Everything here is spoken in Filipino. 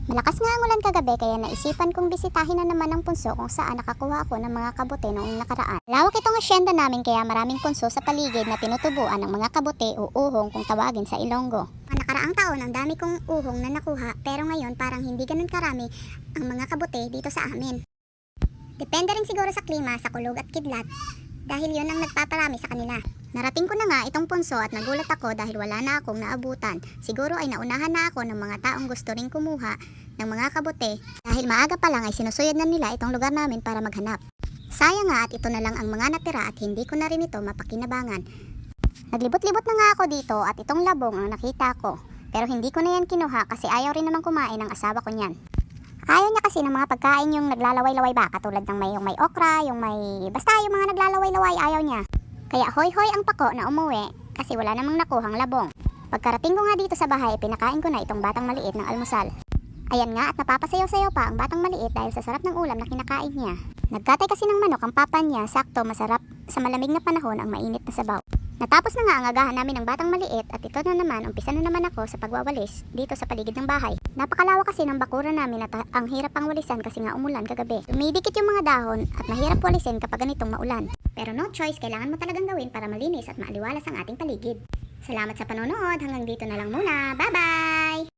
Malakas nga ang ulan kagabi kaya naisipan kong bisitahin na naman ang punso kung saan nakakuha ako ng mga kabote noong nakaraan. Lawak itong asyenda namin kaya maraming punso sa paligid na tinutubuan ng mga kabote o uhong kung tawagin sa Ilonggo. Nakaraang taon ang dami kong uhong na nakuha pero ngayon parang hindi ganun karami ang mga kabote dito sa amin. Depende rin siguro sa klima, sa kulog at kidlat dahil yun ang nagpaparami sa kanila. Narating ko na nga itong punso at nagulat ako dahil wala na akong naabutan. Siguro ay naunahan na ako ng mga taong gusto ring kumuha ng mga kabote dahil maaga pa lang ay sinusuyod na nila itong lugar namin para maghanap. Sayang nga at ito na lang ang mga natira at hindi ko na rin ito mapakinabangan. Naglibot-libot na nga ako dito at itong labong ang nakita ko. Pero hindi ko na yan kinuha kasi ayaw rin naman kumain ng asawa ko niyan. Ayaw niya kasi ng mga pagkain yung naglalaway-laway ba, katulad ng yung may okra, basta yung mga naglalaway-laway ayaw niya. Kaya hoy-hoy ang pako na umuwi kasi wala namang nakuhang labong. Pagkarating ko nga dito sa bahay, pinakain ko na itong batang maliit ng almusal. Ayan nga at napapasayaw-sayaw pa ang batang maliit dahil sa sarap ng ulam na kinakain niya. Nagkatay kasi ng manok ang papa niya, sakto masarap sa malamig na panahon ang mainit na sabaw. Natapos na nga ang agahan namin ng batang maliit at ito na naman, umpisa na naman ako sa pagwawalis dito sa paligid ng bahay. Napakalawak kasi ng bakuran namin at ang hirap pang walisan kasi nga umulan kagabi. Dumidikit yung mga dahon at mahirap walisin kapag ganitong maulan. Pero no choice, kailangan mo talagang gawin para malinis at maaliwalas ang ating paligid. Salamat sa panonood, hanggang dito na lang muna. Bye-bye!